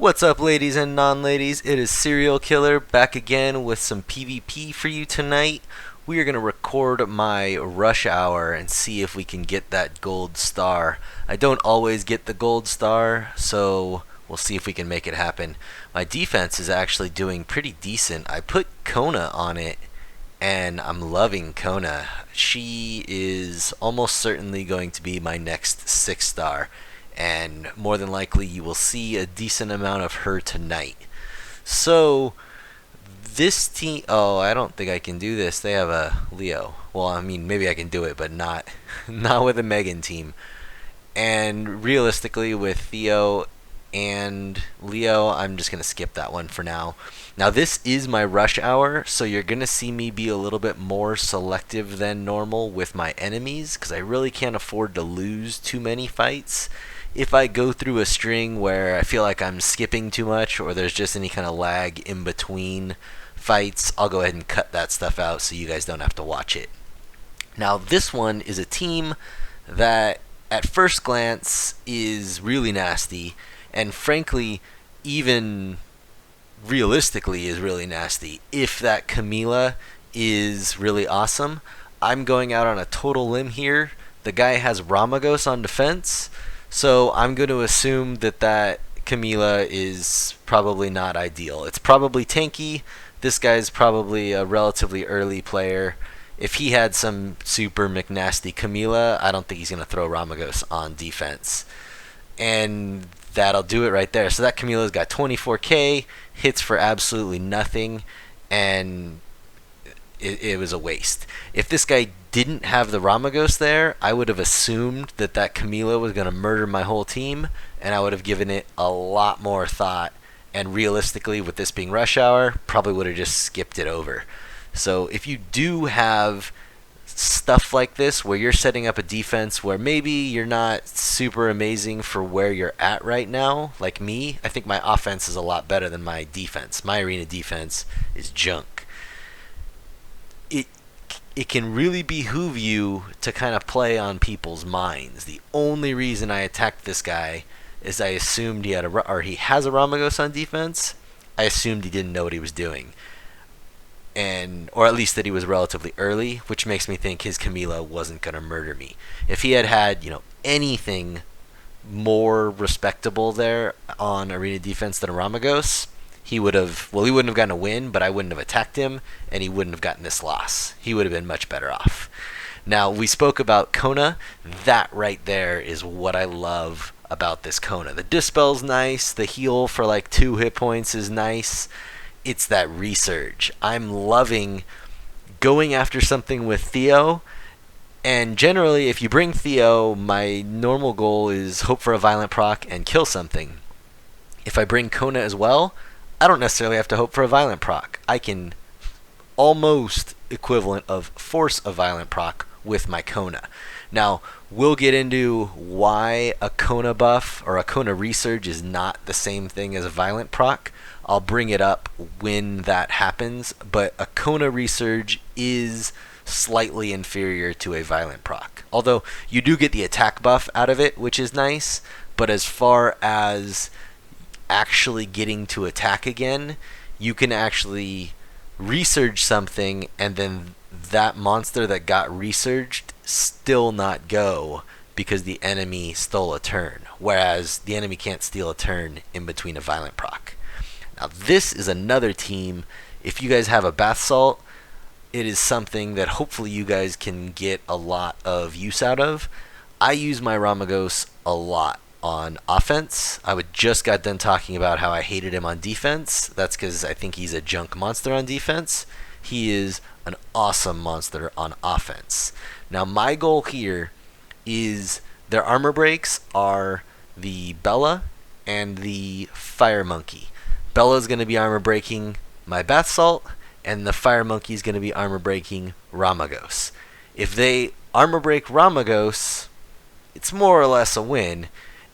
What's up, ladies and non-ladies? It is Cerealkiler back again with some PvP for you tonight. We are going to record my rush hour and see if we can get that gold star. I don't always get the gold star, so we'll see if we can make it happen. My defense is actually doing pretty decent. I put Kona on it, and I'm loving Kona. She is almost certainly going to be my next 6-star. And more than likely you will see a decent amount of her tonight. So this team, I don't think I can do this. They have a Leo. Well, I mean, maybe I can do it, but not not with a Megan team. And realistically, with Theo and Leo, I'm just going to skip that one for now. Now, this is my rush hour, so you're going to see me be a little bit more selective than normal with my enemies, because I really can't afford to lose too many fights. If I go through a string where I feel like I'm skipping too much or there's just any kind of lag in between fights, I'll go ahead and cut that stuff out so you guys don't have to watch it. Now, this one is a team that at first glance is really nasty, and frankly, even realistically is really nasty. If that Camila is really awesome, I'm going out on a total limb here. The guy has Ramagos on defense, so I'm going to assume that Camila is probably not ideal. It's probably tanky. This guy's probably a relatively early player. If he had some super McNasty Camila, I don't think he's going to throw Ramagos on defense. And that'll do it right there. So that Camila's got 24k, hits for absolutely nothing, and it was a waste. If this guy didn't have the Ramagos there, I would have assumed that Camila was going to murder my whole team, and I would have given it a lot more thought. And realistically, with this being rush hour, probably would have just skipped it over. So if you do have stuff like this where you're setting up a defense where maybe you're not super amazing for where you're at right now, like me, I think my offense is a lot better than my defense. My arena defense is junk. It can really behoove you to kind of play on people's minds. The only reason I attacked this guy is I assumed he has a Ramagos on defense. I assumed he didn't know what he was doing, or at least that he was relatively early, which makes me think his Camila wasn't going to murder me. If he had anything more respectable there on arena defense than a Ramagos, he wouldn't have gotten a win, but I wouldn't have attacked him, and he wouldn't have gotten this loss. He would have been much better off. Now, we spoke about Kona. That right there is what I love about this Kona. The Dispel's nice. The heal for like 2 hit points is nice. It's that resurge. I'm loving going after something with Theo. And generally, if you bring Theo, my normal goal is hope for a violent proc and kill something. If I bring Kona as well, I don't necessarily have to hope for a violent proc. I can almost equivalent of force a violent proc with my Kona. Now, we'll get into why a Kona buff or a Kona resurge is not the same thing as a violent proc. I'll bring it up when that happens, but a Kona resurge is slightly inferior to a violent proc. Although you do get the attack buff out of it, which is nice, but as far as actually getting to attack again, you can actually resurge something and then that monster that got resurged still not go because the enemy stole a turn, whereas the enemy can't steal a turn in between a violent proc. Now, this is another team. If you guys have a Basalt, it is something that hopefully you guys can get a lot of use out of. I use my Ramagos a lot on offense. I just got done talking about how I hated him on defense. That's because I think he's a junk monster on defense. He is an awesome monster on offense. Now, my goal here is their armor breaks are the Bella and the Fire Monkey. Bella's going to be armor breaking my Basalt, and the Fire Monkey is going to be armor breaking Ramagos. If they armor break Ramagos, it's more or less a win.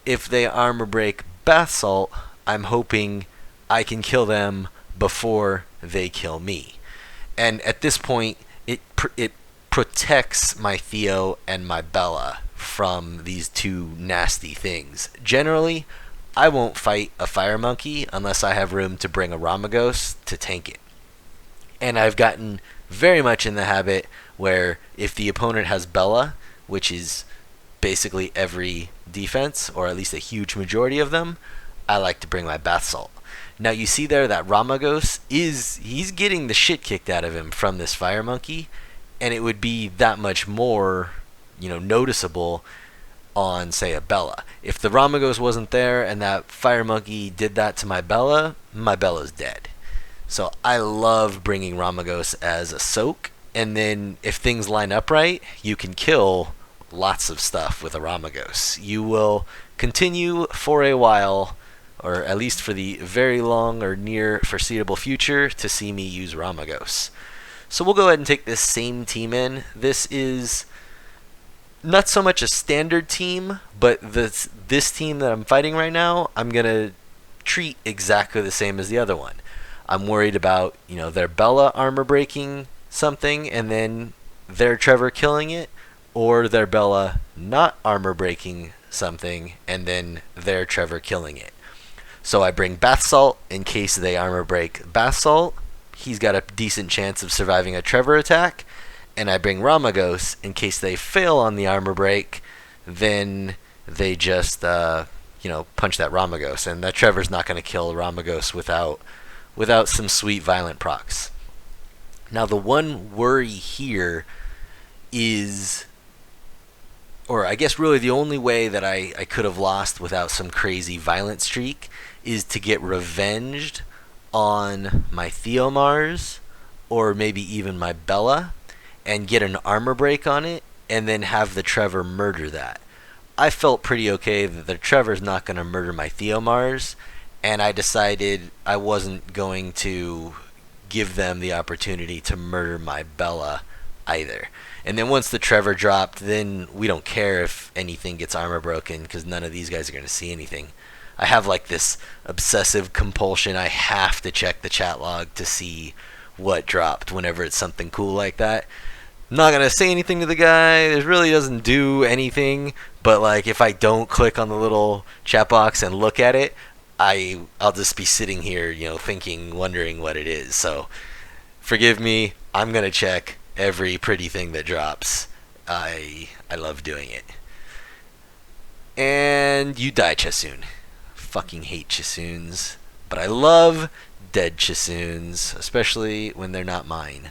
If they armor break Basalt, I'm hoping I can kill them before they kill me. And at this point, it protects my Theo and my Bella from these two nasty things. Generally, I won't fight a fire monkey unless I have room to bring a Ramagos to tank it. And I've gotten very much in the habit where if the opponent has Bella, which is basically every defense, or at least a huge majority of them, I like to bring my Basalt. Now you see there that Ramagos he's getting the shit kicked out of him from this fire monkey, and it would be that much more, noticeable on, say, a Bella. If the Ramagos wasn't there and that fire monkey did that to my Bella's dead. So I love bringing Ramagos as a soak, and then if things line up right, you can kill lots of stuff with a Ramagos. You will continue for a while, or at least for the very long or near foreseeable future, to see me use Ramagos. So we'll go ahead and take this same team in. This is not so much a standard team, but this team that I'm fighting right now, I'm going to treat exactly the same as the other one. I'm worried about, their Bella armor breaking something and then their Trevor killing it, or their Bella not armor breaking something and then their Trevor killing it. So I bring Basalt in case they armor break Basalt. He's got a decent chance of surviving a Trevor attack. And I bring Ramagos in case they fail on the armor break, then they just punch that Ramagos, and that Trevor's not going to kill Ramagos without some sweet violent procs. Now the one worry here is, or I guess really the only way that I could have lost without some crazy violent streak, is to get revenged on my Theomars, or maybe even my Bella, and get an armor break on it, and then have the Trevor murder that. I felt pretty okay that the Trevor's not going to murder my Theomars, and I decided I wasn't going to give them the opportunity to murder my Bella either. And then once the Trevor dropped, then we don't care if anything gets armor broken, because none of these guys are going to see anything. I have like this obsessive compulsion. I have to check the chat log to see what dropped whenever it's something cool like that. I'm not gonna say anything to the guy. It really doesn't do anything. But like, if I don't click on the little chat box and look at it, I'll just be sitting here, thinking, wondering what it is. So, forgive me. I'm gonna check every pretty thing that drops. I love doing it. And you die, Chasun. Fucking hate Chasuns, but I love dead Chasuns, especially when they're not mine.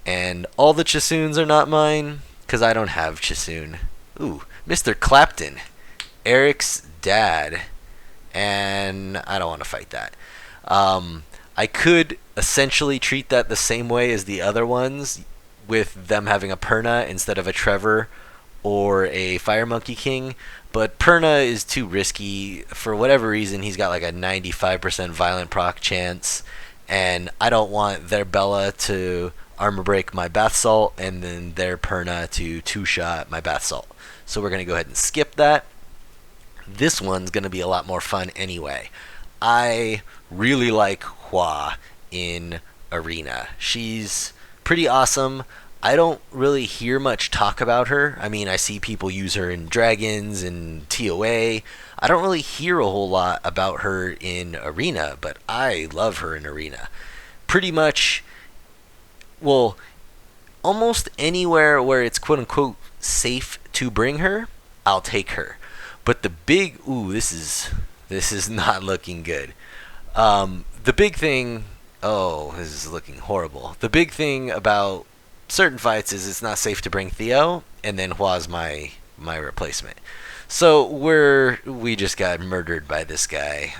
And all the Chasuns are not mine, because I don't have Chasun. Ooh, Mr. Clapton, Eric's dad, and I don't want to fight that. I could essentially treat that the same way as the other ones, with them having a Perna instead of a Trevor or a Fire Monkey King, but Perna is too risky. For whatever reason, he's got like a 95% violent proc chance, and I don't want their Bella to armor break my Basalt and then their Perna to two-shot my Basalt. So we're going to go ahead and skip that. This one's going to be a lot more fun anyway. I really like Hua in Arena. She's pretty awesome. I don't really hear much talk about her. I mean, I see people use her in Dragons and TOA. I don't really hear a whole lot about her in Arena, but I love her in Arena. Pretty much, well, almost anywhere where it's quote-unquote safe to bring her, I'll take her. But the big, this is not looking good. The big thing, this is looking horrible. The big thing about certain fights is it's not safe to bring Theo, and then Hua's my replacement. So we just got murdered by this guy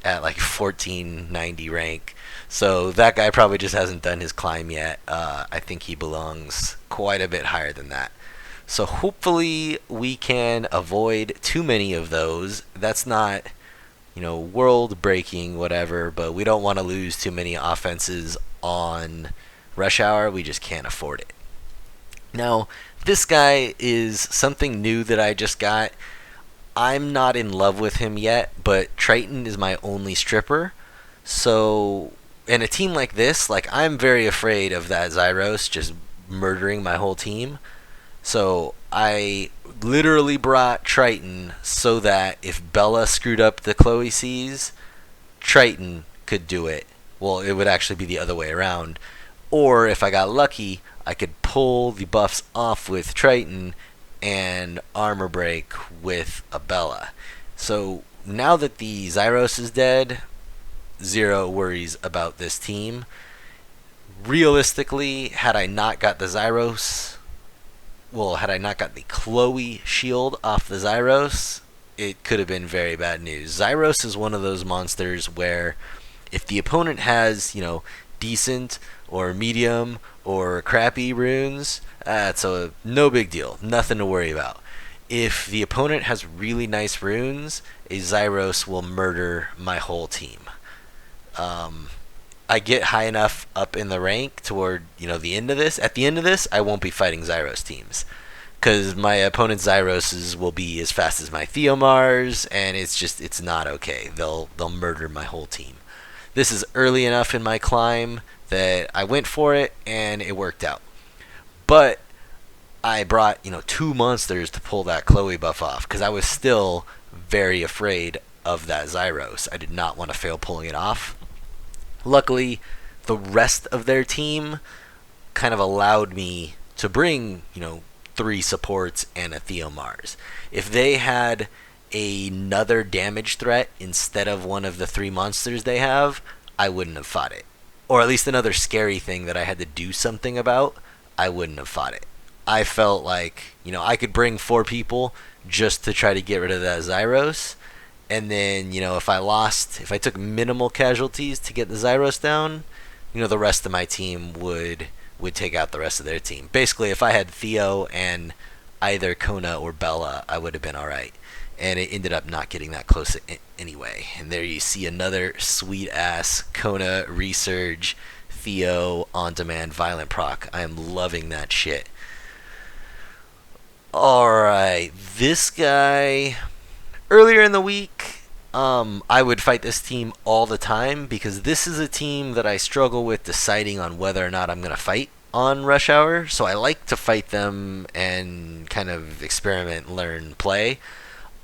at like 1490 rank. So that guy probably just hasn't done his climb yet. I think he belongs quite a bit higher than that. So hopefully we can avoid too many of those. That's not, world breaking, whatever, but we don't want to lose too many offenses on Rush Hour. We just can't afford it. Now, this guy is something new that I just got. I'm not in love with him yet, but Triton is my only stripper. So, in a team like this, I'm very afraid of that Zyros just murdering my whole team. So I literally brought Triton so that if Bella screwed up the Chloe Seas, Triton could do it. Well, it would actually be the other way around. Or if I got lucky, I could pull the buffs off with Triton and armor break with a Bella. So now that the Zyros is dead, zero worries about this team. Realistically, had I not got the Zyros, well, had I not got the Chloe shield off the Zyros, it could have been very bad news. Zyros is one of those monsters where if the opponent has, decent or medium or crappy runes, that's a no big deal. Nothing to worry about. If the opponent has really nice runes, a Zyros will murder my whole team. I get high enough up in the rank toward the end of this. At the end of this, I won't be fighting Zyros teams because my opponent's Zyroses will be as fast as my Theomars, and it's not okay. They'll murder my whole team. This is early enough in my climb that I went for it and it worked out. But I brought 2 monsters to pull that Chloe buff off because I was still very afraid of that Zyros. I did not want to fail pulling it off. Luckily, the rest of their team kind of allowed me to bring 3 supports and a Theomars. If they had another damage threat instead of one of the 3 monsters they have, I wouldn't have fought it. Or at least another scary thing that I had to do something about, I wouldn't have fought it. I felt like, I could bring 4 people just to try to get rid of that Zyros. And then, if I took minimal casualties to get the Zyros down, the rest of my team would take out the rest of their team. Basically, if I had Theo and either Kona or Bella, I would have been alright. And it ended up not getting that close anyway. And there you see another sweet-ass Kona Resurge Theo on-demand violent proc. I am loving that shit. Alright, this guy... Earlier in the week, I would fight this team all the time because this is a team that I struggle with deciding on whether or not I'm going to fight on Rush Hour. So I like to fight them and kind of experiment, learn, play.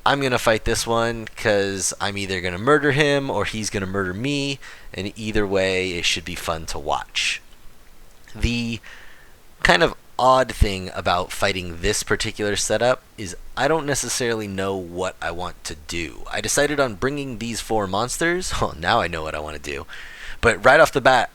I'm going to fight this one because I'm either going to murder him or he's going to murder me. And either way, it should be fun to watch. The kind of odd thing about fighting this particular setup is I don't necessarily know what I want to do. I decided on bringing these 4 monsters. Oh, now I know what I want to do. But right off the bat,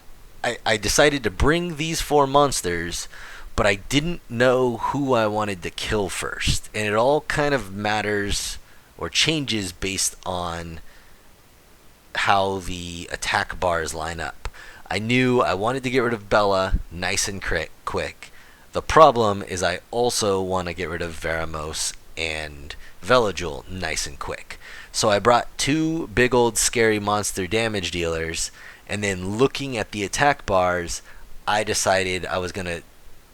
I decided to bring these 4 monsters, but I didn't know who I wanted to kill first. And it all kind of matters or changes based on how the attack bars line up. I knew I wanted to get rid of Bella nice and quick. The problem is I also want to get rid of Veramos and Veligil nice and quick. So I brought 2 big old scary monster damage dealers, and then looking at the attack bars, I decided I was going to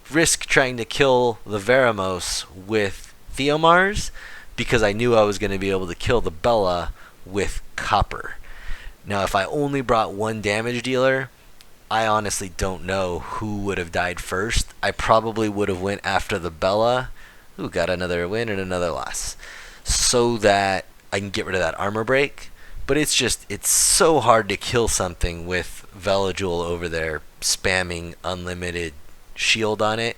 risk trying to kill the Veramos with Theomars because I knew I was going to be able to kill the Bella with Copper. Now if I only brought 1 damage dealer, I honestly don't know who would have died first. I probably would have went after the Bella, who got another win and another loss, so that I can get rid of that armor break. But it's so hard to kill something with Veligil over there spamming unlimited shield on it.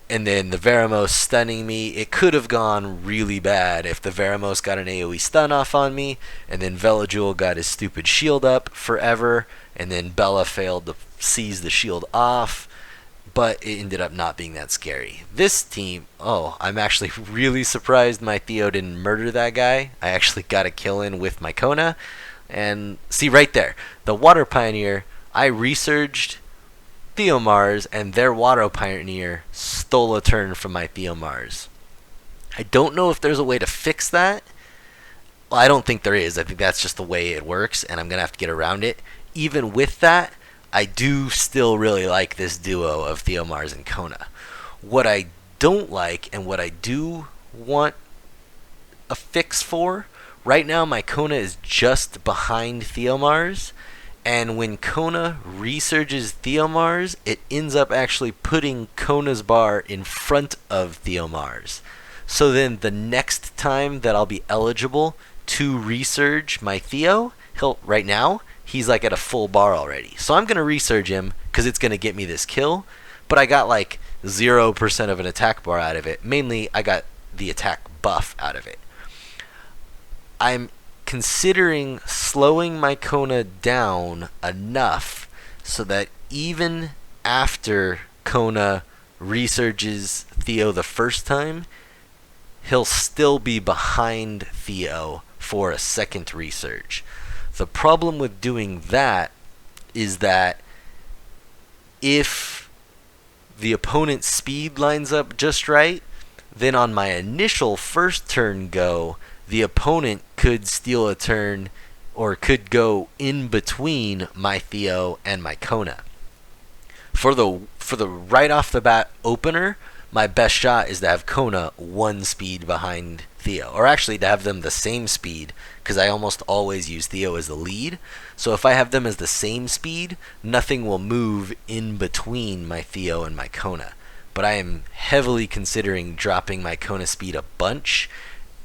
And then the Veramos stunning me. It could have gone really bad if the Veramos got an AoE stun off on me, and then Veligil got his stupid shield up forever, and then Bella failed to seize the shield off, but it ended up not being that scary. This team, I'm actually really surprised my Theo didn't murder that guy. I actually got a kill in with my Kona, and see right there, the Water Pioneer, I resurged Theomars, and their Water Pioneer stole a turn from my Theomars. I don't know if there's a way to fix that. Well, I don't think there is. I think that's just the way it works, and I'm going to have to get around it. Even with that, I do still really like this duo of Theomars and Kona. What I don't like, and what I do want a fix for, right now my Kona is just behind Theomars, And when Kona resurges Theomars, it ends up actually putting Kona's bar in front of Theomars. So then the next time that I'll be eligible to resurge my Theo, right now, he's like at a full bar already. So I'm going to resurge him because it's going to get me this kill. But I got like 0% of an attack bar out of it. Mainly, I got the attack buff out of it. I'm considering slowing my Kona down enough so that even after Kona resurges Theo the first time, he'll still be behind Theo for a second resurge. The problem with doing that is that if the opponent's speed lines up just right, then on my initial first turn go, the opponent could steal a turn or could go in between my Theo and my Kona. For the right off the bat opener, my best shot is to have Kona one speed behind Theo, or actually to have them the same speed, because I almost always use Theo as the lead. So if I have them as the same speed, nothing will move in between my Theo and my Kona. But I am heavily considering dropping my Kona speed a bunch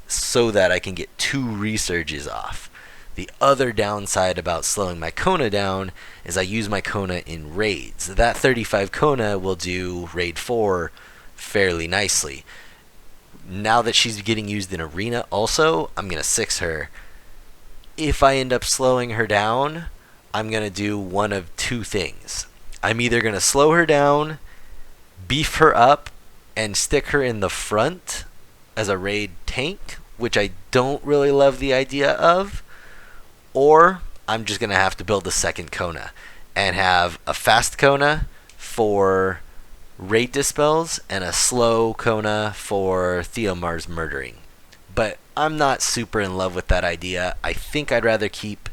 so that I can get 2 resurges off. The other downside about slowing my Kona down is I use my Kona in raids. That 35 Kona will do raid 4 fairly nicely. Now that she's getting used in arena also, I'm going to 6 her. If I end up slowing her down, I'm going to do one of 2 things. I'm either going to slow her down, beef her up, and stick her in the front as a raid tank, which I don't really love the idea of, or I'm just going to have to build a second Kona and have a fast Kona for raid dispels and a slow Kona for Theomars murdering. But I'm not super in love with that idea. I think I'd rather keep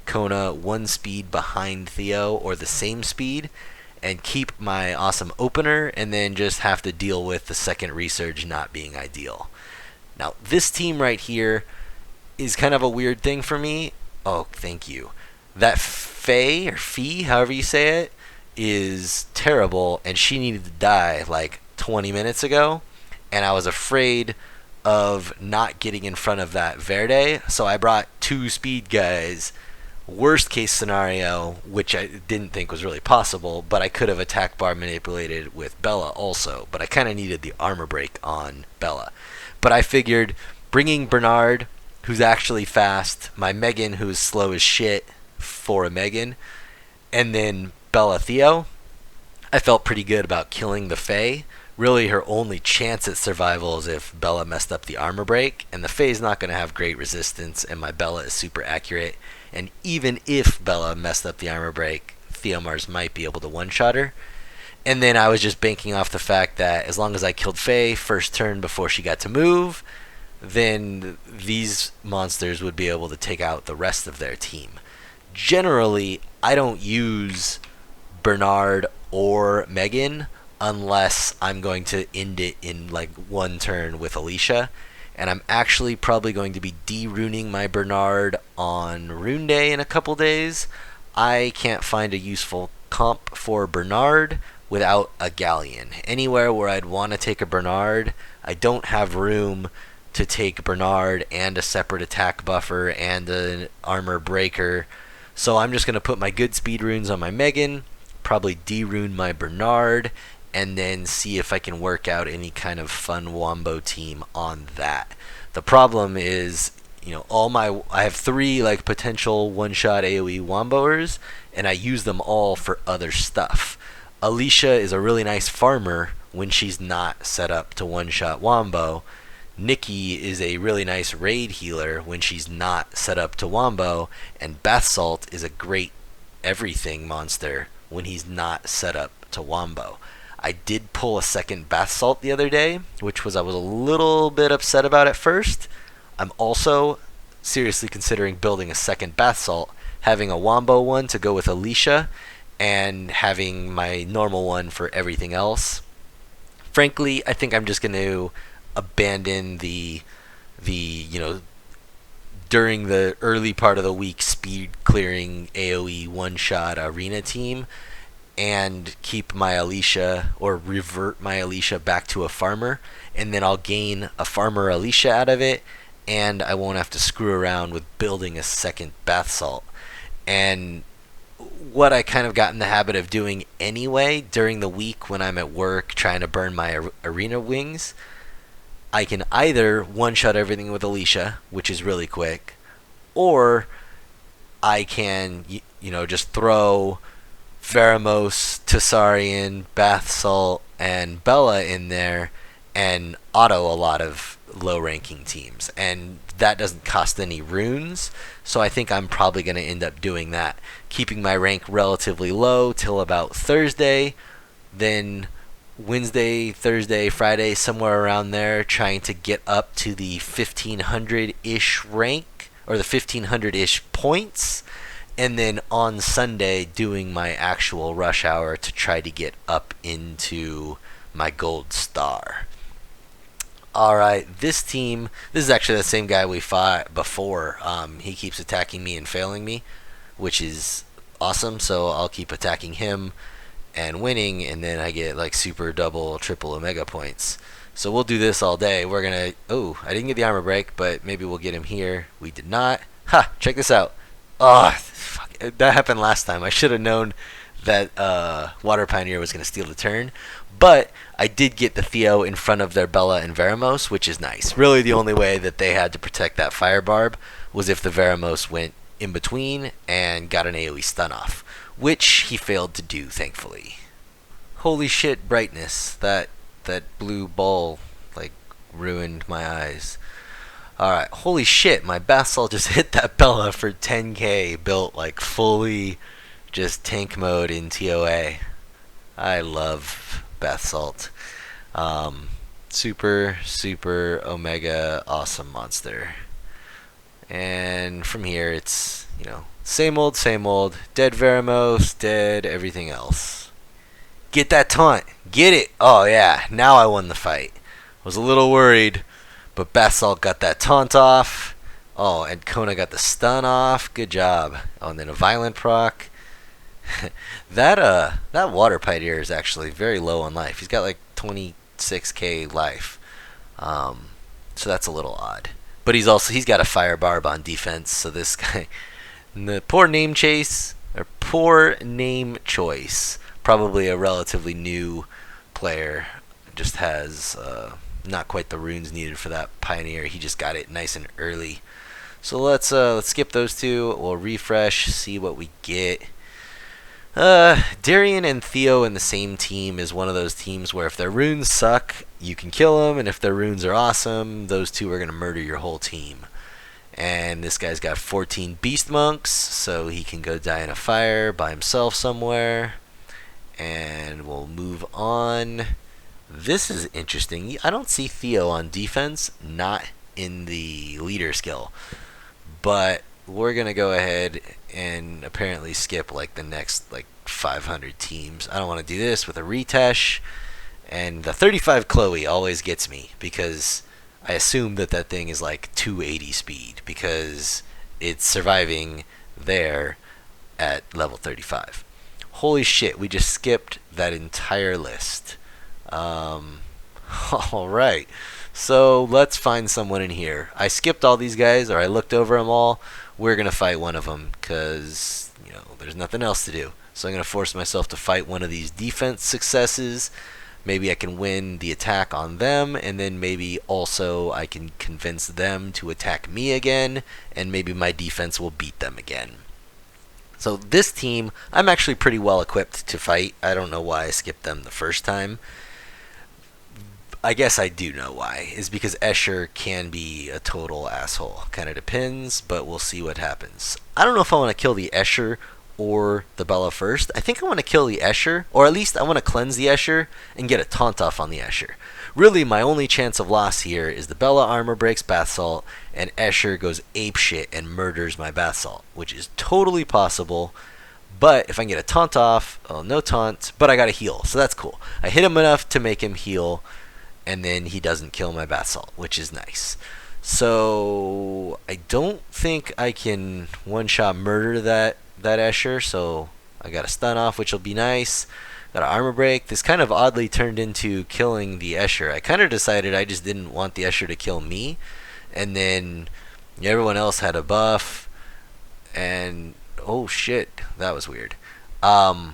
Kona 1 speed behind Theo or the same speed and keep my awesome opener and then just have to deal with the second resurge not being ideal. Now, this team right here is kind of a weird thing for me. Oh, thank you. That Faye, or Fee, however you say it, is terrible, and she needed to die like 20 minutes ago, and I was afraid of not getting in front of that Verde, so I brought 2 speed guys. Worst case scenario, which I didn't think was really possible, but I could have attack bar manipulated with Bella also, but I kind of needed the armor break on Bella. But I figured bringing Bernard, who's actually fast, my Megan, who's slow as shit for a Megan, and then Bella Theo, I felt pretty good about killing the Fae. Really, her only chance at survival is if Bella messed up the armor break, and the Fae's not going to have great resistance, and my Bella is super accurate. And even if Bella messed up the armor break, Theomars might be able to one-shot her. And then I was just banking off the fact that as long as I killed Faye first turn before she got to move, then these monsters would be able to take out the rest of their team. Generally, I don't use Bernard or Megan unless I'm going to end it in like 1 turn with Alicia. And I'm actually probably going to be de-runing my Bernard on Rune Day in a couple days. I can't find a useful comp for Bernard without a Galleon. Anywhere where I'd want to take a Bernard, I don't have room to take Bernard and a separate attack buffer and an armor breaker. So I'm just going to put my good speed runes on my Megan, probably de-rune my Bernard, and then see if I can work out any kind of fun wombo team on that. The problem is, I have 3 like potential one-shot AoE womboers, and I use them all for other stuff. Alicia is a really nice farmer when she's not set up to one-shot wombo. Nikki is a really nice raid healer when she's not set up to wombo, and Basalt is a great everything monster when he's not set up to wombo. I did pull a second Basalt the other day, which I was a little bit upset about at first. I'm also seriously considering building a second Basalt, having a wombo one to go with Alicia, and having my normal one for everything else. Frankly, I think I'm just going to abandon the during the early part of the week speed clearing AoE one-shot arena team and keep my Alicia or revert my Alicia back to a farmer, and then I'll gain a farmer Alicia out of it, and I won't have to screw around with building a second bath salt. And what I kind of got in the habit of doing anyway during the week when I'm at work trying to burn my arena wings, I can either one-shot everything with Alicia, which is really quick, or I can, just throw Pheromos, Tessarian, Bath Salt, and Bella in there and auto a lot of low-ranking teams. And that doesn't cost any runes, so I think I'm probably going to end up doing that, keeping my rank relatively low till about Thursday, then Wednesday, Thursday, Friday, somewhere around there, trying to get up to the 1500-ish rank, or the 1500-ish points, and then on Sunday doing my actual rush hour to try to get up into my gold star. Alright, this team, this is actually the same guy we fought before. He keeps attacking me and failing me, which is awesome, so I'll keep attacking him and winning, and then I get like super, double, triple Omega points. So we'll do this all day. We're gonna, I didn't get the armor break, but maybe we'll get him here. We did not. Ha, check this out. Oh, fuck, that happened last time. I should have known that Water Pioneer was gonna steal the turn. But I did get the Theo in front of their Bella and Veramos, which is nice. Really the only way that they had to protect that Fire Barb was if the Veramos went in between and got an AoE stun off, which he failed to do, thankfully. Holy shit, brightness. That blue ball, like, ruined my eyes. Alright, holy shit, my Basalt just hit that Bella for 10k, built, like, fully just tank mode in TOA. I love Bath Salt. Super, super Omega awesome monster. And from here it's, same old, dead Veramos, dead everything else. Get that taunt. Get it. Oh yeah, now I won the fight. Was a little worried, but Bath Salt got that taunt off. Oh, and Kona got the stun off. Good job. Oh, and then a violent proc. That Water Pioneer is actually very low on life. He's got like 26k life, so that's a little odd. But he's got a Fire Barb on defense. So this guy, the poor name choice, probably a relatively new player, just has not quite the runes needed for that Pioneer. He just got it nice and early. So let's skip those two. We'll refresh, see what we get. Darian and Theo in the same team is one of those teams where if their runes suck, you can kill them, and if their runes are awesome, those two are going to murder your whole team. And this guy's got 14 Beast Monks, so he can go die in a fire by himself somewhere. And we'll move on. This is interesting. I don't see Theo on defense, not in the leader skill. But we're going to go ahead and apparently skip like the next 500 teams. I don't want to do this with a retesh. And the 35 Chloe always gets me because I assume that thing is like 280 speed because it's surviving there at level 35. Holy shit, we just skipped that entire list. Alright, so let's find someone in here. I skipped all these guys, or I looked over them all. We're going to fight one of them because, there's nothing else to do. So I'm going to force myself to fight one of these defense successes. Maybe I can win the attack on them, and then maybe also I can convince them to attack me again, and maybe my defense will beat them again. So this team, I'm actually pretty well equipped to fight. I don't know why I skipped them the first time. I guess I do know why. Is because Escher can be a total asshole. Kind of depends, but we'll see what happens. I don't know if I want to kill the Escher or the Bella first. I think I want to kill the Escher, or at least I want to cleanse the Escher and get a taunt off on the Escher. Really, my only chance of loss here is the Bella armor breaks Bath Salt, and Escher goes apeshit and murders my Bath Salt, which is totally possible. But if I can get a taunt off, no taunt, but I got a heal, so that's cool. I hit him enough to make him heal, and then he doesn't kill my Bath Salt, which is nice. So I don't think I can one-shot murder that Escher. So I got a stun off, which will be nice. Got an armor break. This kind of oddly turned into killing the Escher. I kind of decided I just didn't want the Escher to kill me, and then everyone else had a buff. And oh shit, that was weird. Well,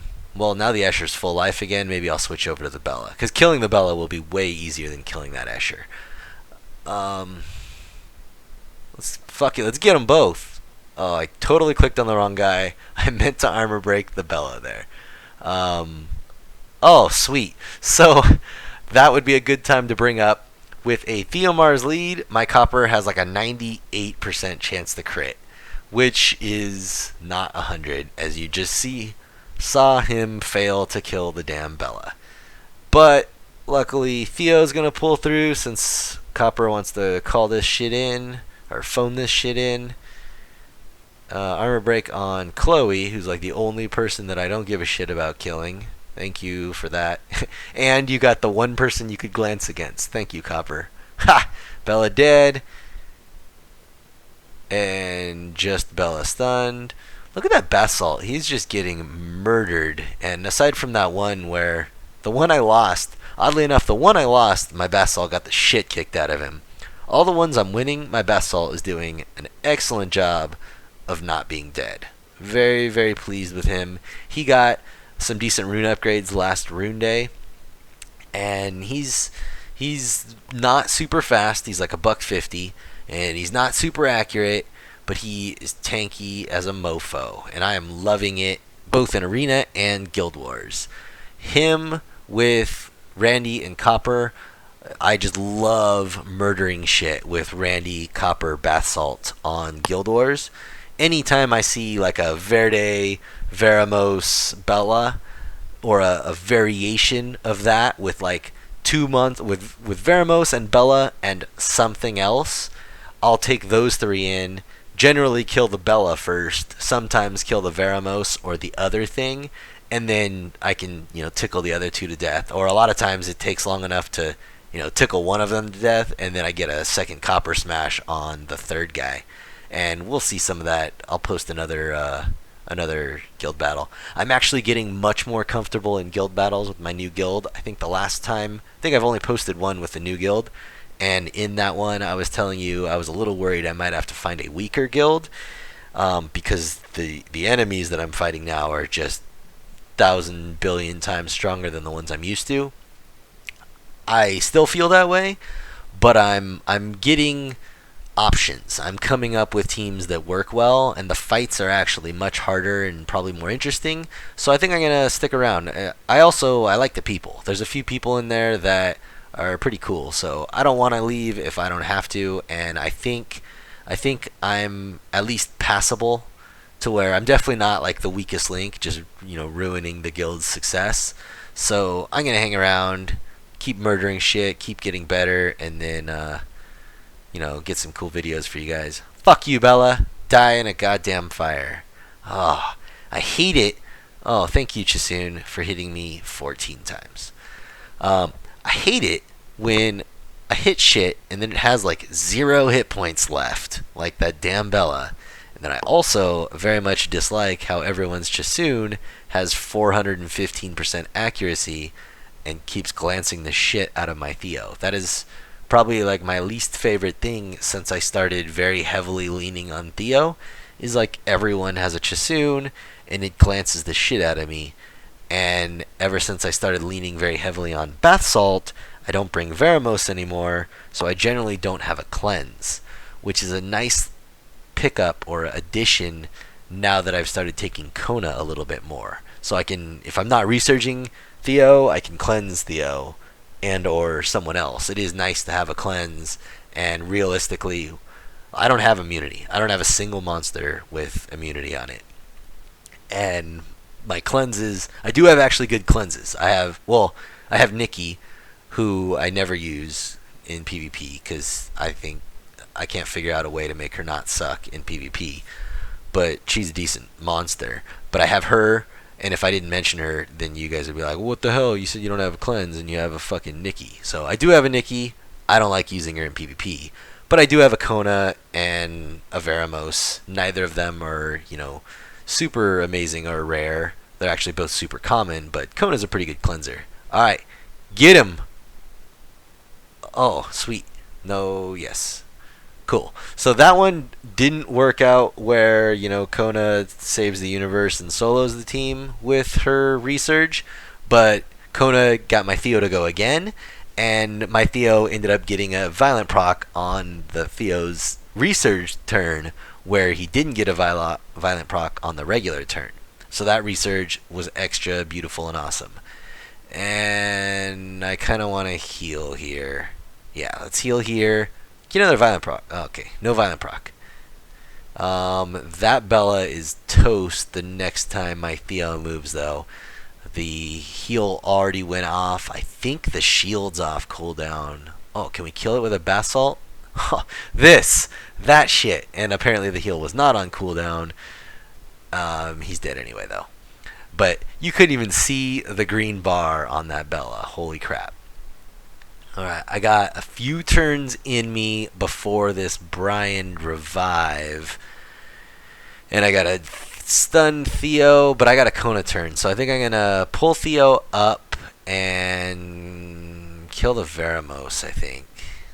now the Escher's full life again. Maybe I'll switch over to the Bella, because killing the Bella will be way easier than killing that Escher. Let's get them both. Oh, I totally clicked on the wrong guy. I meant to armor break the Bella there. Oh, sweet. So that would be a good time to bring up. With a Theomar's lead, my Copper has like a 98% chance to crit, which is not 100, as you just saw him fail to kill the damn Bella. But luckily, Theo's going to pull through since Copper wants to call this shit in, or phone this shit in. Armor break on Chloe, who's like the only person that I don't give a shit about killing. Thank you for that. And you got the one person you could glance against. Thank you, Copper. Ha! Bella dead. And just Bella stunned. Look at that Basalt. He's just getting murdered. And aside from that one where the one I lost, oddly enough, the one I lost, my Basalt got the shit kicked out of him. All the ones I'm winning, my Basalt is doing an excellent job of not being dead. Very, very pleased with him. He got some decent rune upgrades last rune day, and he's not super fast. He's like a $150, and he's not super accurate, but he is tanky as a mofo, and I am loving it both in Arena and Guild Wars. Him with Randy and Copper, I just love murdering shit with Randy, Copper, Basalt on Guild Wars. Anytime I see like a Verde, Veramos, Bella, or a variation of that with like 2 months with Veramos and Bella and something else, I'll take those three in. Generally kill the Bella first, sometimes kill the Veramos or the other thing, and then I can, tickle the other two to death. Or a lot of times it takes long enough to, tickle one of them to death, and then I get a second Copper smash on the third guy. And we'll see some of that. I'll post another guild battle. I'm actually getting much more comfortable in guild battles with my new guild. I think I've only posted one with the new guild, and in that one I was telling you I was a little worried I might have to find a weaker guild, because the enemies that I'm fighting now are just 1,000 billion times stronger than the ones I'm used to. I still feel that way, but I'm getting options. I'm coming up with teams that work well, and the fights are actually much harder and probably more interesting. So I think I'm gonna stick around. I like the people. There's a few people in there that are pretty cool, so I don't want to leave if I don't have to. And I think I'm at least passable to where I'm definitely not like the weakest link, just ruining the guild's success. So I'm gonna hang around, keep murdering shit, keep getting better, and then get some cool videos for you guys. Fuck you, Bella. Die in a goddamn fire. Oh, I hate it. Oh, thank you, Chasun, for hitting me 14 times. I hate it when I hit shit and then it has like 0 hit points left, like that damn Bella. And then I also very much dislike how everyone's Chasun has 415% accuracy and keeps glancing the shit out of my Theo. That is probably like my least favorite thing since I started very heavily leaning on Theo, is like everyone has a Chasun and it glances the shit out of me. And ever since I started leaning very heavily on Basalt, I don't bring Veramos anymore, so I generally don't have a cleanse, which is a nice pickup or addition now that I've started taking Kona a little bit more. So I can, if I'm not researching Theo, I can cleanse Theo and or someone else. It is nice to have a cleanse, and realistically, I don't have immunity. I don't have a single monster with immunity on it. And my cleanses, I do have actually good cleanses. I have Nikki, who I never use in PvP because I think I can't figure out a way to make her not suck in PvP. But she's a decent monster. But I have her, and if I didn't mention her, then you guys would be like, well, what the hell? You said you don't have a cleanse and you have a fucking Nikki. So I do have a Nikki. I don't like using her in PvP. But I do have a Kona and a Veramos. Neither of them are, super amazing or rare. They're actually both super common, but Kona's a pretty good cleanser. Alright, get him! Oh, sweet. No, yes. Cool. So that one didn't work out where, Kona saves the universe and solos the team with her resurge, but Kona got my Theo to go again, and my Theo ended up getting a violent proc on the Theo's resurge turn, where he didn't get a violent proc on the regular turn. So that resurge was extra beautiful and awesome. And I kind of want to heal here. Yeah, let's heal here. Get another violent proc. Okay, no violent proc. That Bella is toast the next time my Theo moves, though. The heal already went off. I think the shield's off cooldown. Oh, can we kill it with a Basalt? That shit. And apparently the heal was not on cooldown. He's dead anyway, though. But you couldn't even see the green bar on that Bella. Holy crap. Alright, I got a few turns in me before this Brian revive. And I got a stun Theo, but I got a Kona turn. So I think I'm going to pull Theo up and kill the Veramos, I think.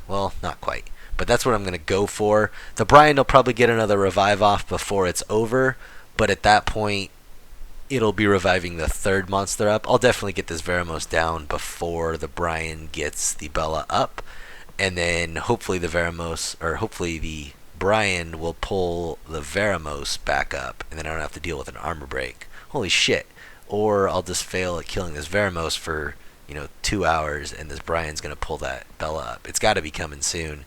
Well, not quite. But that's what I'm going to go for. The Brian will probably get another revive off before it's over. But at that point, it'll be reviving the third monster up. I'll definitely get this Veramos down before the Brian gets the Bella up. And then hopefully the Brian will pull the Veramos back up. And then I don't have to deal with an armor break. Holy shit. Or I'll just fail at killing this Veramos for, 2 hours. And this Brian's going to pull that Bella up. It's got to be coming soon.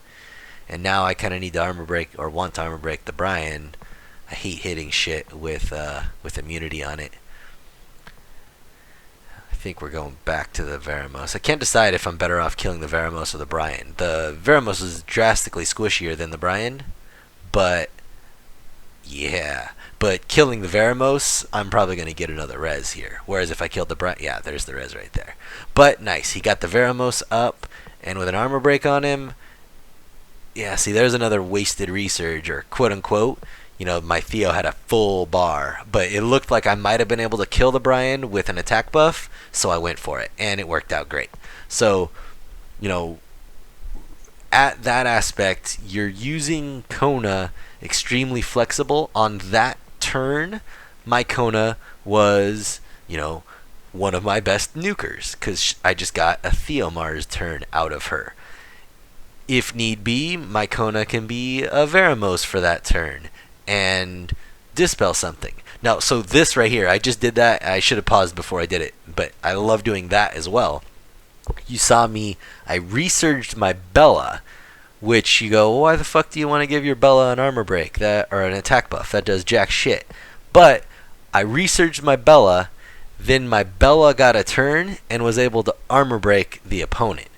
And now I kind of need to armor break, or want to armor break the Brian. I hate hitting shit with immunity on it. I think we're going back to the Veramos. I can't decide if I'm better off killing the Veramos or the Brian. The Veramos is drastically squishier than the Brian, but yeah. But killing the Veramos, I'm probably going to get another res here. Whereas if I killed the Brian, yeah, there's the res right there. But nice, he got the Veramos up, and with an armor break on him, yeah, see, there's another wasted resurge, or quote-unquote. My Theo had a full bar, but it looked like I might have been able to kill the Brian with an attack buff, so I went for it, and it worked out great. So, at that aspect, you're using Kona extremely flexible. On that turn, my Kona was, one of my best nukers, because I just got a Theomar's turn out of her. If need be, my Kona can be a Veramos for that turn and dispel something. Now, so this right here, I just did that. I should have paused before I did it, but I love doing that as well. You saw me, I resurged my Bella, which you go, why the fuck do you want to give your Bella an armor break or an attack buff? That does jack shit. But I resurged my Bella, then my Bella got a turn and was able to armor break the opponent.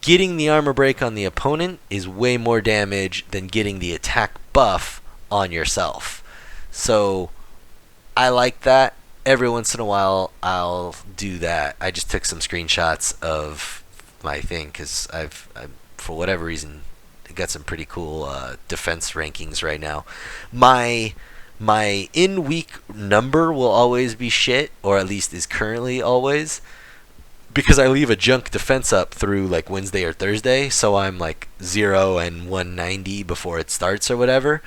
Getting the armor break on the opponent is way more damage than getting the attack buff on yourself. So I like that. Every once in a while I'll do that. I just took some screenshots of my thing because I've for whatever reason got some pretty cool defense rankings right now. My in-week number will always be shit, or at least is currently always, because I leave a junk defense up through like Wednesday or Thursday, so I'm like 0 and 190 before it starts or whatever.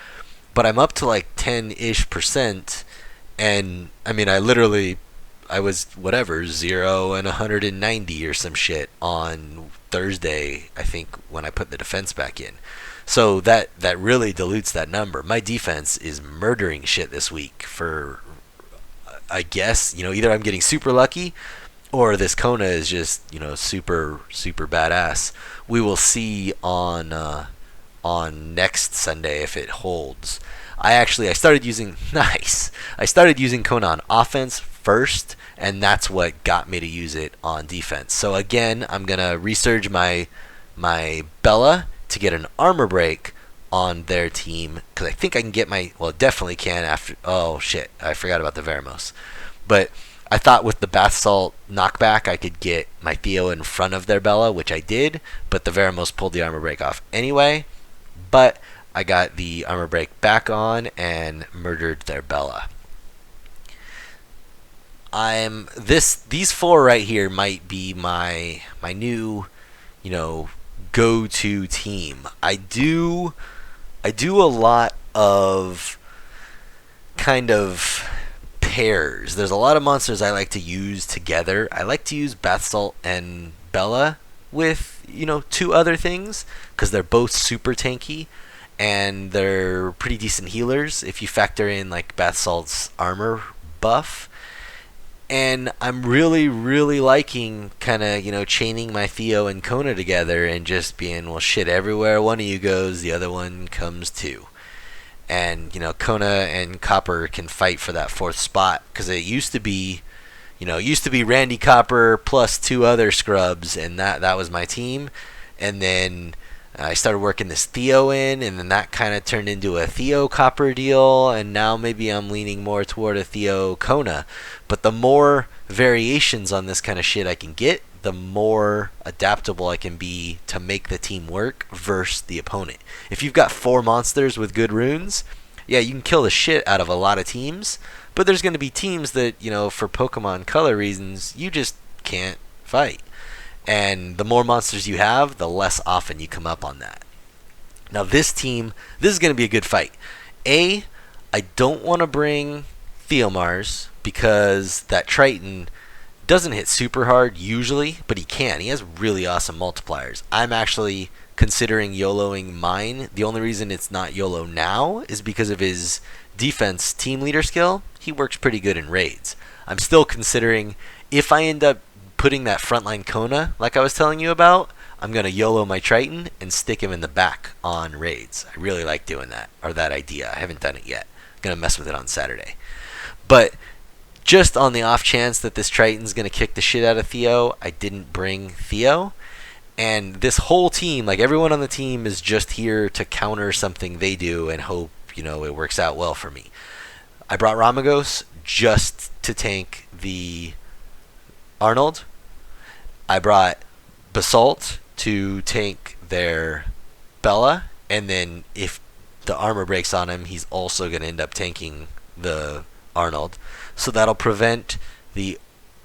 But I'm up to like 10-ish%, and I mean, I was 0 and 190 or some shit on Thursday, I think, when I put the defense back in. So that really dilutes that number. My defense is murdering shit this week for, I guess, either I'm getting super lucky, or this Kona is just, super, super badass. We will see on next Sunday if it holds. I started using Kona on offense first, and that's what got me to use it on defense. So again, I'm gonna resurge my Bella to get an armor break on their team, because I think I can get definitely can after. Oh shit, I forgot about the Veramos, but I thought with the Basalt knockback I could get my Theo in front of their Bella, which I did, but the Veramos pulled the armor break off anyway. But I got the armor break back on and murdered their Bella. These four right here might be my new, you know, go-to team. I do a lot of kind of pairs. There's a lot of monsters I like to use together. I like to use Basalt and Bella with, two other things because they're both super tanky and they're pretty decent healers if you factor in like Basalt's armor buff. And I'm really, really liking kind of, chaining my Theo and Kona together and just being, well, shit, everywhere one of you goes, the other one comes too. And, Kona and Copper can fight for that fourth spot because it used to be, Randy Copper plus two other scrubs, and that was my team. And then I started working this Theo in, and then that kind of turned into a Theo Copper deal, and now maybe I'm leaning more toward a Theo Kona. But the more variations on this kind of shit I can get, the more adaptable I can be to make the team work versus the opponent. If you've got four monsters with good runes, yeah, you can kill the shit out of a lot of teams, but there's going to be teams that, for Pokemon color reasons, you just can't fight. And the more monsters you have, the less often you come up on that. Now this is going to be a good fight. I don't want to bring Theomars because that Triton doesn't hit super hard usually, but he can. He has really awesome multipliers. I'm actually considering YOLOing mine. The only reason it's not YOLO now is because of his defense team leader skill. He works pretty good in raids. I'm still considering if I end up putting that frontline Kona, like I was telling you about, I'm going to YOLO my Triton and stick him in the back on raids. I really like doing that, or that idea. I haven't done it yet. I'm going to mess with it on Saturday. But just on the off chance that this Triton's going to kick the shit out of Theo, I didn't bring Theo. And this whole team, like everyone on the team, is just here to counter something they do and hope, it works out well for me. I brought Ramagos just to tank the Arnold. I brought Basalt to tank their Bella, and then if the armor breaks on him, he's also going to end up tanking the Arnold. So that'll prevent the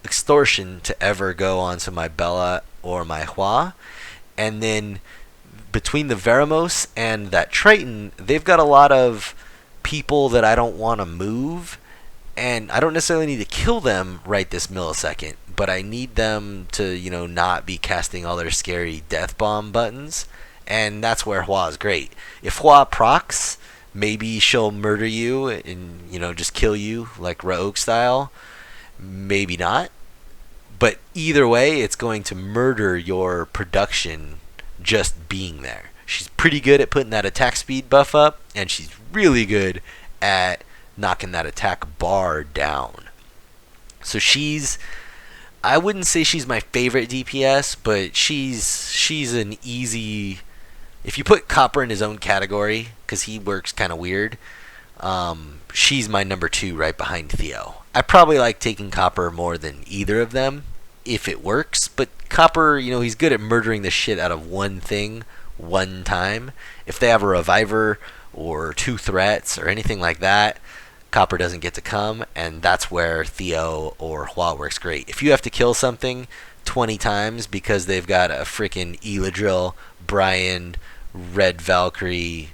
extortion to ever go onto my Bella or my Hua. And then between the Veramos and that Triton, they've got a lot of people that I don't want to move. And I don't necessarily need to kill them right this millisecond, but I need them to, not be casting all their scary death bomb buttons. And that's where Hua is great. If Hua procs, maybe she'll murder you and, just kill you like Raoak style. Maybe not. But either way, it's going to murder your production just being there. She's pretty good at putting that attack speed buff up, and she's really good at knocking that attack bar down. So I wouldn't say she's my favorite DPS, but she's an easy. If you put Copper in his own category, because he works kind of weird, she's my number 2 right behind Theo. I probably like taking Copper more than either of them if it works, but Copper, he's good at murdering the shit out of one thing one time. If they have a reviver or 2 threats or anything like that, Copper doesn't get to come, and that's where Theo or Hua works great. If you have to kill something 20 times because they've got a freaking Eladrill, Brian, Red Valkyrie,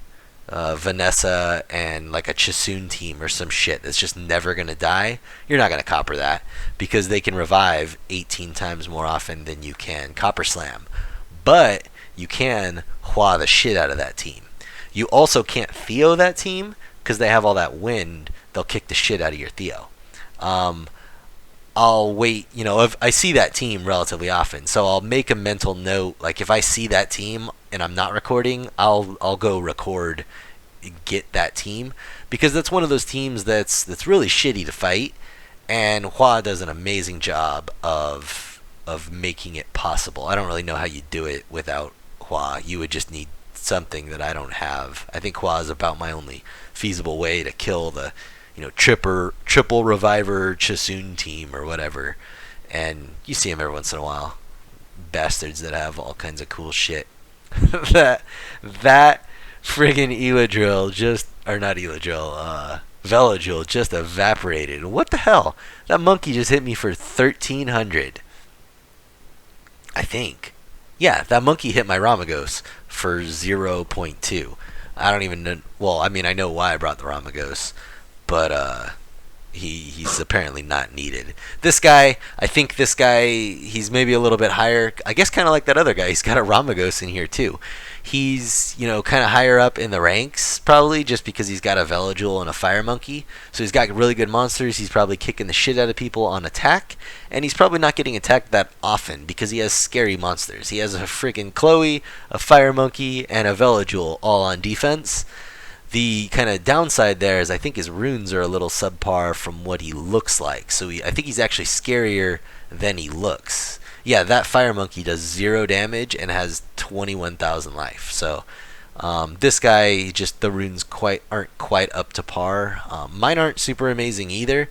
Vanessa, and like a Chasun team or some shit that's just never going to die, you're not going to Copper that because they can revive 18 times more often than you can Copper Slam. But you can Hua the shit out of that team. You also can't Theo that team because they have all that wind. They'll kick the shit out of your Theo. I'll wait, if I see that team relatively often, so I'll make a mental note, like if I see that team and I'm not recording, I'll go record, get that team, because that's one of those teams that's really shitty to fight, and Hua does an amazing job of making it possible. I don't really know how you do it without Hua. You would just need something that I don't have. I think Hua is about my only feasible way to kill the triple reviver Chasun team or whatever. And you see them every once in a while. Bastards that have all kinds of cool shit. that Friggin' Eladrill just, or not Eladrill, Veladrill just evaporated. What the hell? That monkey just hit me for 1300. I think. Yeah, that monkey hit my Ramagos for 0.2. I don't even know. Well, I mean, I know why I brought the Ramagos, but he's apparently not needed. This guy, I think this guy, he's maybe a little bit higher. I guess kind of like that other guy. He's got a Ramagos in here too. He's, kind of higher up in the ranks, probably, just because he's got a Veladrill and a Fire Monkey. So he's got really good monsters. He's probably kicking the shit out of people on attack. And he's probably not getting attacked that often because he has scary monsters. He has a freaking Chloe, a Fire Monkey, and a Veladrill all on defense. The kind of downside there is I think his runes are a little subpar from what he looks like. So I think he's actually scarier than he looks. Yeah, that Fire Monkey does 0 damage and has 21,000 life. So this guy, just the runes aren't quite up to par. Mine aren't super amazing either,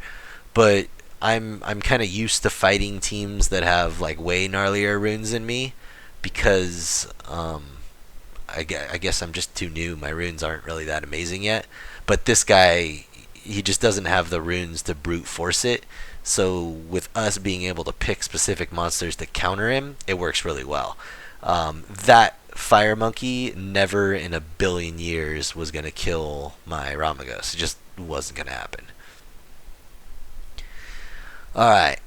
but I'm kind of used to fighting teams that have like way gnarlier runes than me because I guess I'm just too new. My runes aren't really that amazing yet. But this guy, he just doesn't have the runes to brute force it. So with us being able to pick specific monsters to counter him, it works really well. That Fire Monkey never in a billion years was going to kill my Ramagos. It just wasn't going to happen. Alright.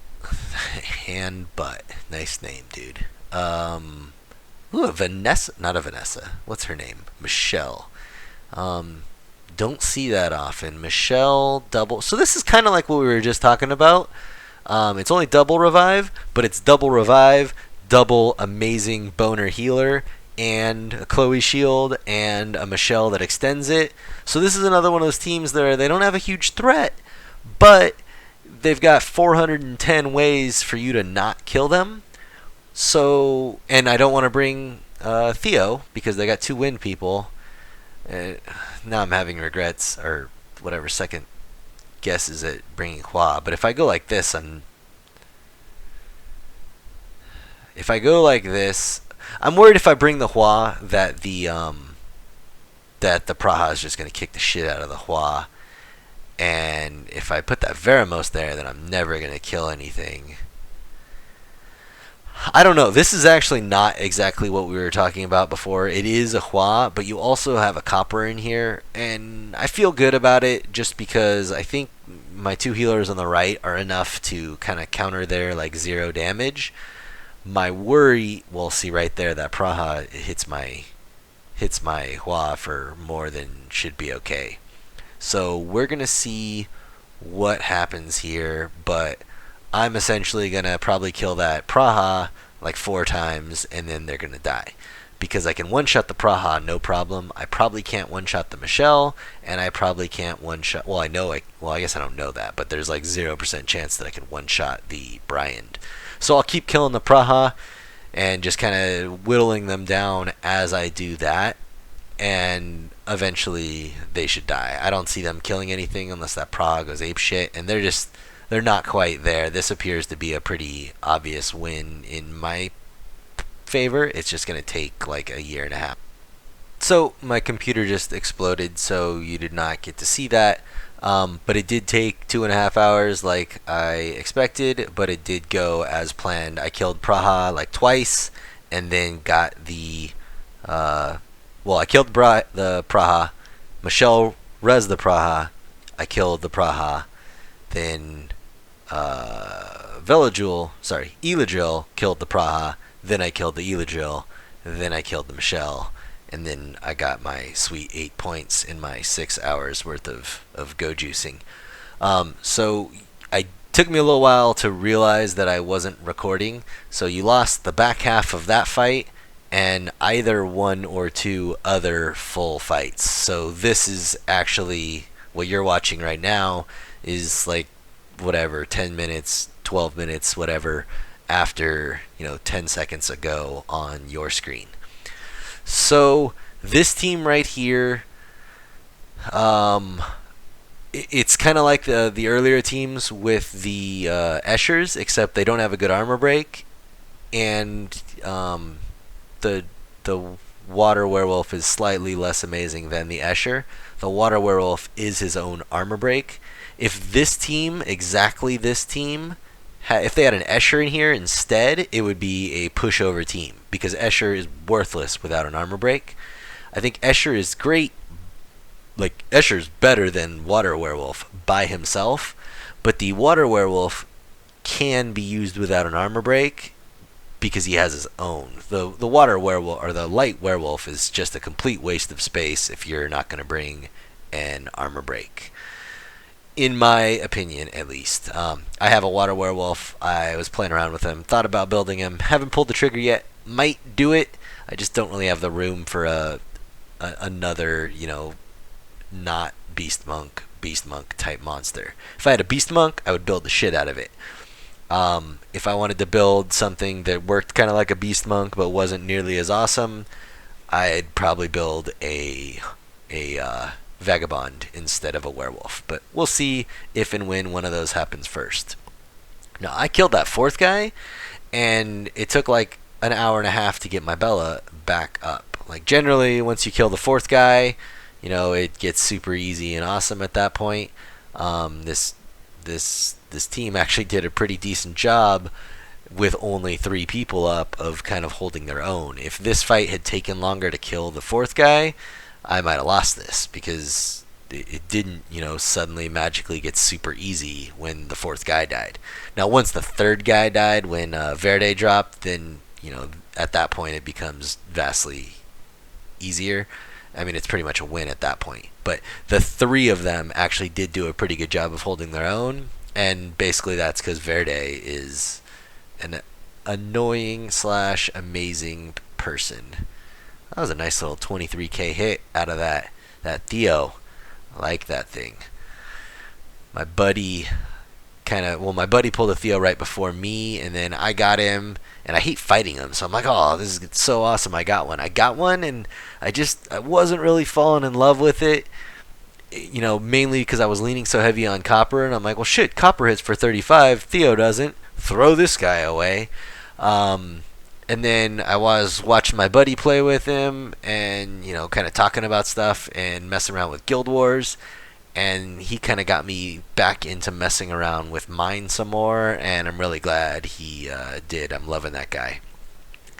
Hand Butt. Nice name, dude. Ooh, Vanessa. Not a Vanessa. What's her name? Michelle. Don't see that often. Michelle double. So this is kind of like what we were just talking about. It's only double revive, but it's double revive, double amazing boner healer, and a Chloe shield, and a Michelle that extends it. So this is another one of those teams that they don't have a huge threat, but they've got 410 ways for you to not kill them. So, and I don't want to bring Theo because they got 2 wind people. Now I'm having regrets or whatever second guesses at bringing Hua. But if I go like this, I'm worried if I bring the Hua that the Praha is just gonna kick the shit out of the Hua, and if I put that Veramos there, then I'm never gonna kill anything. I don't know. This is actually not exactly what we were talking about before. It is a Hua, but you also have a Copper in here, and I feel good about it just because I think my 2 healers on the right are enough to kind of counter their like 0 damage. My worry, well, see right there, that Praha hits my Hua for more than should be okay. So we're gonna see what happens here, but I'm essentially gonna probably kill that Praha like 4 times, and then they're gonna die. Because I can one-shot the Praha, no problem. I probably can't one-shot the Michelle, and I probably can't one-shot... Well, I guess I don't know that, but there's like 0% chance that I can one-shot the Bryand. So I'll keep killing the Praha, and just kind of whittling them down as I do that, and eventually they should die. I don't see them killing anything unless that Praha goes apeshit, and they're not quite there. This appears to be a pretty obvious win in my favor. It's just going to take like a year and a half. So my computer just exploded, so you did not get to see that. But it did take 2.5 hours like I expected, but it did go as planned. I killed Praha like twice, and then got the... I killed the Praha. Michelle res the Praha. I killed the Praha. Then... Eladrill killed the Praha, then I killed the Eladrill, then I killed the Michelle, and then I got my sweet 8 points in my 6 hours worth of go juicing. So it took me a little while to realize that I wasn't recording, so you lost the back half of that fight, and either 1 or 2 other full fights. So this is actually, what you're watching right now, is like whatever, 10 minutes, 12 minutes, whatever, after 10 seconds ago on your screen. So this team right here, it's kind of like the earlier teams with the Eschers, except they don't have a good armor break, and the Water Werewolf is slightly less amazing than the Escher. The Water Werewolf is his own armor break. If this team, exactly this team, if they had an Escher in here instead, it would be a pushover team because Escher is worthless without an armor break. I think Escher is great. Like, Escher's better than Water Werewolf by himself, but the Water Werewolf can be used without an armor break because he has his own. The Water Werewolf or the Light Werewolf is just a complete waste of space if you're not going to bring an armor break. In my opinion, at least. I have a Water Werewolf. I was playing around with him. Thought about building him. Haven't pulled the trigger yet. Might do it. I just don't really have the room for another, not Beast Monk type monster. If I had a Beast Monk, I would build the shit out of it. If I wanted to build something that worked kind of like a Beast Monk but wasn't nearly as awesome, I'd probably build a Vagabond instead of a Werewolf. But we'll see if and when one of those happens first. Now, I killed that fourth guy, and it took like an hour and a half to get my Bella back up. Like, generally, once you kill the fourth guy, it gets super easy and awesome at that point. This team actually did a pretty decent job with only 3 people up of kind of holding their own. If this fight had taken longer to kill the fourth guy, I might have lost this because it didn't, suddenly magically get super easy when the fourth guy died. Now, once the third guy died, when Verde dropped, then, at that point it becomes vastly easier. I mean, it's pretty much a win at that point. But the 3 of them actually did do a pretty good job of holding their own, and basically that's because Verde is an annoying / amazing person. That was a nice little 23k hit out of that Theo. I like that thing. My buddy my buddy pulled a Theo right before me, and then I got him, and I hate fighting him, so I'm like, oh, this is so awesome, I got one, and I wasn't really falling in love with it, mainly because I was leaning so heavy on copper, and I'm like, well, shit, copper hits for 35, Theo doesn't, throw this guy away. And then I was watching my buddy play with him and, kind of talking about stuff and messing around with Guild Wars. And he kind of got me back into messing around with mine some more. And I'm really glad he did. I'm loving that guy.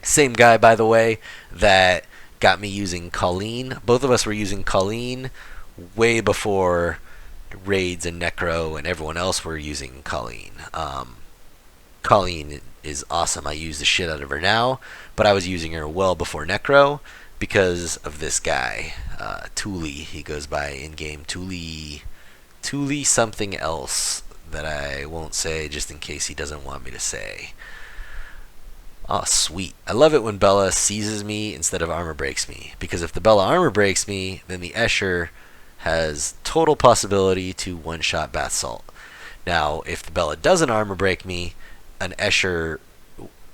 Same guy, by the way, that got me using Colleen. Both of us were using Colleen way before Raids and Necro and everyone else were using Colleen. Colleen is awesome. I use the shit out of her now, but I was using her well before Necro because of this guy, Thule. He goes by in-game Thule something else that I won't say just in case he doesn't want me to say. Oh, sweet. I love it when Bella seizes me instead of armor breaks me, because if the Bella armor breaks me, then the Escher has total possibility to one-shot Basalt. Now, if the Bella doesn't armor break me, an Escher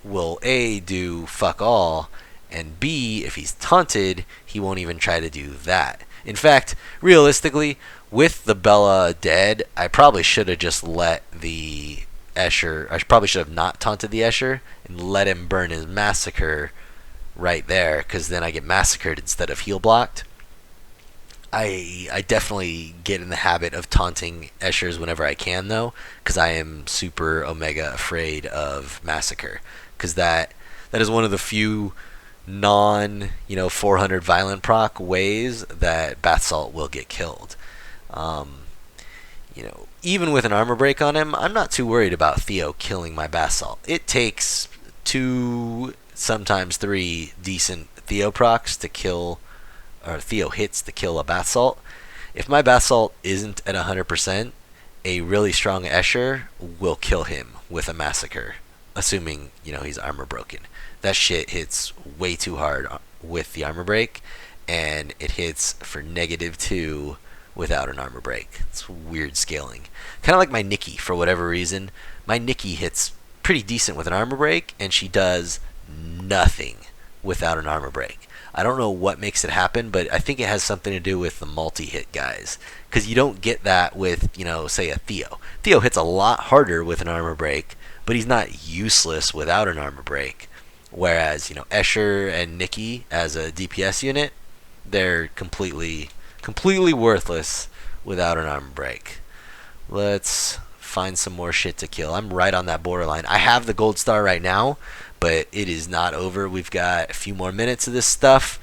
will A, do fuck all, and B, if he's taunted, he won't even try to do that. In fact, realistically, with the Bella dead, I probably should have just let the Escher, I probably should have not taunted the Escher and let him burn his Massacre right there, because then I get massacred instead of heal blocked. I definitely get in the habit of taunting Eschers whenever I can, though, because I am super Omega afraid of Massacre, because that is one of the few non 400 violent proc ways that Basalt will get killed. Even with an armor break on him, I'm not too worried about Theo killing my Basalt. It takes 2, sometimes 3 decent Theo procs to kill, or Theo hits to kill a Basalt. If my Basalt isn't at 100%, a really strong Escher will kill him with a Massacre, assuming, he's armor broken. That shit hits way too hard with the armor break, and it hits for -2 without an armor break. It's weird scaling. Kind of like my Nikki, for whatever reason. My Nikki hits pretty decent with an armor break, and she does nothing without an armor break. I don't know what makes it happen, but I think it has something to do with the multi-hit guys. Because you don't get that with, say a Theo. Theo hits a lot harder with an armor break, but he's not useless without an armor break. Whereas, Escher and Nikki as a DPS unit, they're completely worthless without an armor break. Let's find some more shit to kill. I'm right on that borderline. I have the gold star right now, but it is not over. We've got a few more minutes of this stuff,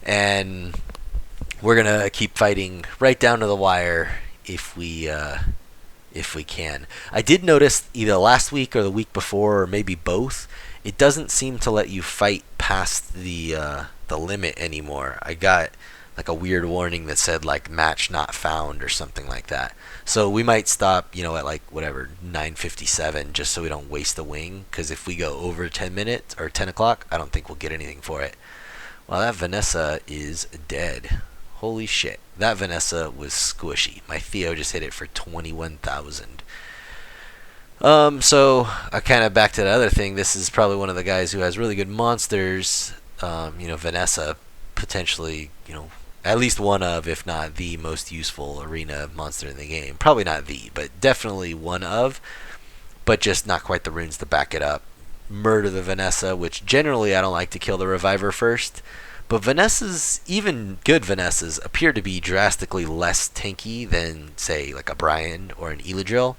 and we're gonna keep fighting right down to the wire if we can. I did notice either last week or the week before, or maybe both, it doesn't seem to let you fight past the limit anymore. I got like a weird warning that said like match not found or something like that. So we might stop, at like whatever 9:57, just so we don't waste a wing. Because if we go over 10 minutes or 10 o'clock, I don't think we'll get anything for it. Well, that Vanessa is dead. Holy shit. That Vanessa was squishy. My Theo just hit it for 21,000. So I kind of back to the other thing. This is probably one of the guys who has really good monsters. Vanessa potentially, at least one of, if not the most useful arena monster in the game. Probably not the, but definitely one of. But just not quite the runes to back it up. Murder the Vanessa, which generally I don't like to kill the Reviver first. But Vanessas, even good Vanessas, appear to be drastically less tanky than, say, like a Brian or an Eladriel.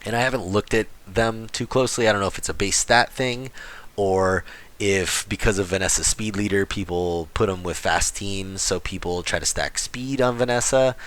And I haven't looked at them too closely. I don't know if it's a base stat thing, or if because of Vanessa's speed leader, people put them with fast teams, so people try to stack speed on Vanessa,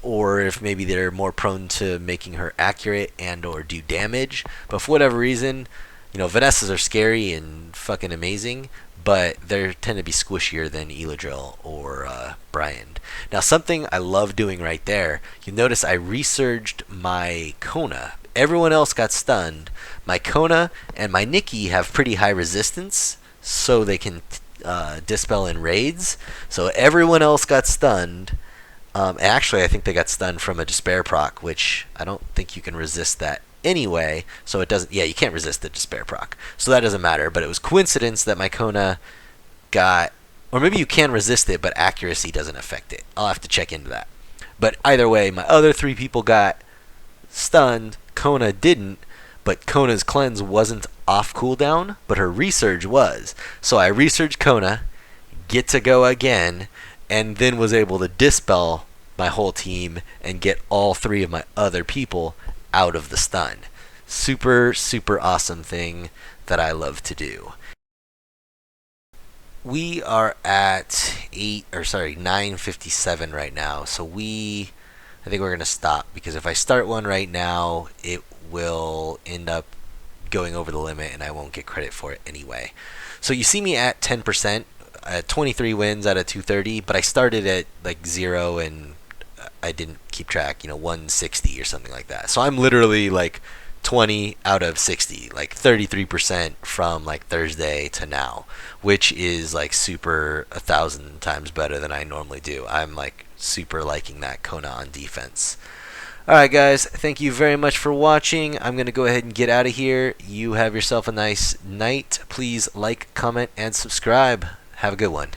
or if maybe they're more prone to making her accurate and or do damage. But for whatever reason, Vanessas are scary and fucking amazing, but they tend to be squishier than Eladriel or Brian. Now, something I love doing right there, you notice I resurged my Kona. Everyone else got stunned. My Kona and my Nikki have pretty high resistance, so they can dispel in raids. So everyone else got stunned. Actually, I think they got stunned from a Despair proc, which I don't think you can resist that anyway, so it doesn't. Yeah, you can't resist the Despair proc, so that doesn't matter. But it was coincidence that my Kona got, or maybe you can resist it, but accuracy doesn't affect it. I'll have to check into that. But either way, my other 3 people got stunned. Kona didn't, but Kona's cleanse wasn't off cooldown, but her resurge was. So I resurged Kona, get to go again, and then was able to dispel my whole team and get all 3 of my other people out of the stun. Super, super awesome thing that I love to do. We are at 9:57 right now, so I think we're going to stop, because if I start one right now, it will end up going over the limit and I won't get credit for it anyway. So you see me at 10%, at 23 wins out of 230, but I started at like 0 and I didn't keep track, 160 or something like that. So I'm literally like 20 out of 60, like 33% from like Thursday to now, which is like super 1,000 times better than I normally do. I'm like super liking that Kona on defense. Alright guys, thank you very much for watching. I'm going to go ahead and get out of here. You have yourself a nice night. Please like, comment, and subscribe. Have a good one.